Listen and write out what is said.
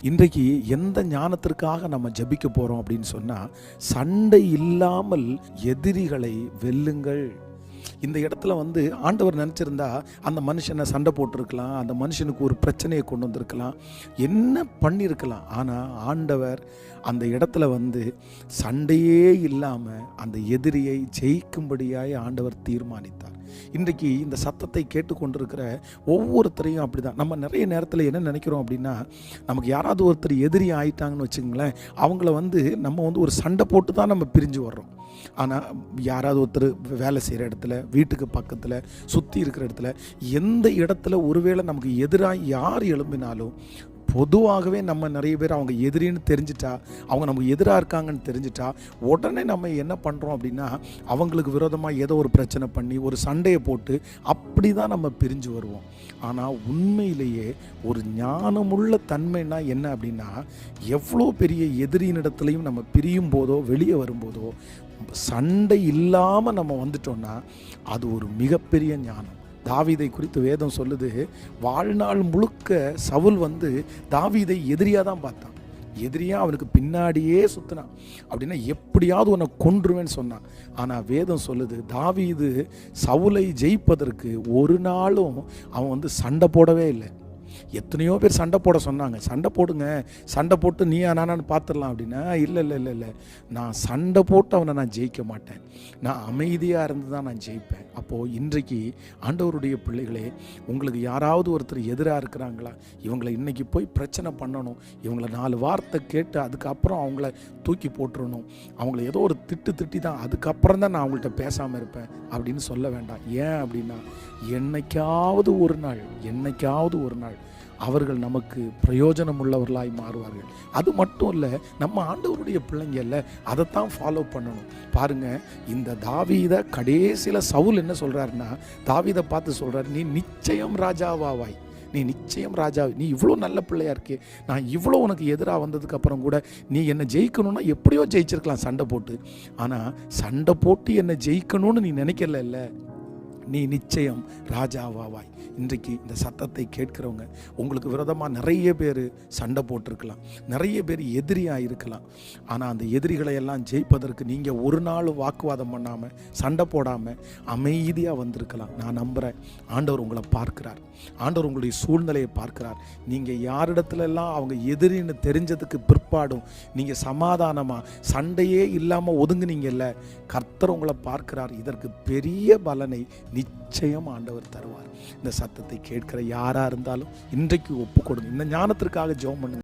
இன்றைக்கு எந்த ஞானத்திற்காக நம்ம ஜெபிக்க போறோம் அப்படின்னு சொன்னா, சண்டை இல்லாமல் எதிரிகளை வெல்லுங்கள். இந்த இடத்துல ஆண்டவர் நினச்சிருந்தா அந்த மனுஷனை சண்டை போட்டிருக்கலாம், அந்த மனுஷனுக்கு ஒரு பிரச்சனையை கொண்டு வந்திருக்கலாம், என்ன பண்ணியிருக்கலாம். ஆனால் ஆண்டவர் அந்த இடத்துல சண்டையே இல்லாமல் அந்த எதிரியை ஜெயிக்கும்படியாய் ஆண்டவர் தீர்மானித்தார். இன்றைக்கு இந்த சத்தத்தை கேட்டுக்கொண்டிருக்கிற ஒவ்வொருத்தரையும் அப்படி தான். நம்ம நிறைய நேரத்தில் என்ன நினைக்கிறோம் அப்படின்னா, நமக்கு யாராவது ஒருத்தர் எதிரி ஆயிட்டாங்கன்னு வச்சுங்களேன், அவங்கள நம்ம ஒரு சண்டை போட்டு தான் நம்ம பிரிஞ்சு வர்றோம். ஆனால் யாராவது ஒருத்தர் வேலை செய்கிற இடத்துல, வீட்டுக்கு பக்கத்தில், சுற்றி இருக்கிற இடத்துல, எந்த இடத்துல ஒருவேளை நமக்கு எதிராக யார் எழும்பினாலும் பொதுவாகவே நம்ம நிறைய பேர் அவங்க எதிரின்னு தெரிஞ்சிட்டா, அவங்க நமக்கு எதிராக இருக்காங்கன்னு தெரிஞ்சிட்டா, உடனே நம்ம என்ன பண்ணுறோம் அப்படின்னா, அவங்களுக்கு விரோதமாக ஏதோ ஒரு பிரச்சனை பண்ணி ஒரு சண்டையை போட்டு அப்படி தான் நம்ம பிரிஞ்சு வருவோம். ஆனால் உண்மையிலேயே ஒரு ஞானமுள்ள தன்மைனா என்ன அப்படின்னா, எவ்வளோ பெரிய எதிரியினிடத்துலையும் நம்ம பிரியும் போதோ வெளியே வரும்போதோ சண்டை இல்லாமல் நம்ம வந்துட்டோம்னா அது ஒரு மிகப்பெரிய ஞானம். தாவீதை குறித்து வேதம் சொல்லுது, வாழ்நாள் முழுக்க சவுல் தாவீதை எதிரியாக தான் பார்த்தான். எதிரியாக அவனுக்கு பின்னாடியே சுற்றினான். அப்படின்னா எப்படியாவது உன்னை கொன்றுவேன்னு சொன்னான். ஆனால் வேதம் சொல்லுது, தாவீது சவுலை ஜெயிப்பதற்கு ஒரு நாளும் அவன் சண்டை போடவே இல்லை. எத்தனையோ பேர் சண்டை போட சொன்னாங்க, சண்டை போடுங்க, சண்டை போட்டு நீ நானான்னு பார்த்துடலாம் அப்படின்னா, இல்லை, நான் சண்டை போட்டு அவனை நான் ஜெயிக்க மாட்டேன், நான் அமைதியாக இருந்து தான் நான் ஜெயிப்பேன். அப்போது இன்றைக்கு ஆண்டவருடைய பிள்ளைகளே, உங்களுக்கு யாராவது ஒருத்தர் எதிராக இருக்கிறாங்களா, இவங்களை இன்றைக்கி போய் பிரச்சனை பண்ணணும், இவங்களை 4 வார்த்தை கேட்டு அதுக்கப்புறம் அவங்கள தூக்கி போட்டுறணும், அவங்கள ஏதோ ஒரு திட்டி தான் அதுக்கப்புறம் தான் நான் அவங்கள்ட்ட பேசாமல் இருப்பேன் அப்படின்னு சொல்ல வேண்டாம். ஏன் அப்படின்னா, என்னைக்காவது ஒரு நாள் அவர்கள் நமக்கு பிரயோஜனம் உள்ளவர்களாய் மாறுவார்கள். அது மட்டும் இல்லை, நம்ம ஆண்டவருடைய பிள்ளைங்க இல்லை, அதைத்தான் ஃபாலோ பண்ணணும். பாருங்கள், இந்த தாவீதை கடைசியில் சவுல் என்ன சொல்கிறாருன்னா, தாவீதை பார்த்து சொல்கிறார், நீ நிச்சயம் ராஜாவாவாய், நீ நிச்சயம் ராஜா, நீ இவ்வளோ நல்ல பிள்ளையா இருக்கே, நான் இவ்வளோ உனக்கு எதிராக வந்ததுக்கப்புறம் கூட நீ என்னை ஜெயிக்கணும்னா எப்படியோ ஜெயிச்சிருக்கலாம் சண்டை போட்டு, ஆனால் சண்டை போட்டு என்னை ஜெயிக்கணும்னு நீ நினைக்கல, நீ நிச்சயம் ராஜாவாவாய். இன்றைக்கு இந்த சத்தத்தை கேட்கிறவங்க, உங்களுக்கு விரோதமாக நிறைய பேர் சண்டை போட்டிருக்கலாம், நிறைய பேர் எதிரியாக இருக்கலாம். ஆனால் அந்த எதிரிகளை எல்லாம் ஜெயிப்பதற்கு நீங்கள் ஒரு நாள் வாக்குவாதம் பண்ணாமல், சண்டை போடாமல் அமைதியாக வந்திருக்கலாம். நான் நம்புகிறேன், ஆண்டவர் உங்களை பார்க்கிறார், ஆண்டவர் உங்களுடைய சூழ்நிலையை பார்க்கிறார். நீங்கள் யாரிடத்துலலாம் அவங்க எதிரின்னு தெரிஞ்சதுக்கு பிற்பாடும் நீங்கள் சமாதானமாக சண்டையே இல்லாமல் ஒதுங்குனீங்கல்ல, கர்த்தர் உங்களை பார்க்கிறார். இதற்கு பெரிய பலனை நிச்சயம் ஆண்டவர் தருவார். இந்த சத்தத்தை கேட்கிற யாராக இருந்தாலும் இன்றைக்கு ஒப்பு கொடுங்க. இந்த ஞானத்திற்காக ஜெபம் பண்ணுங்க.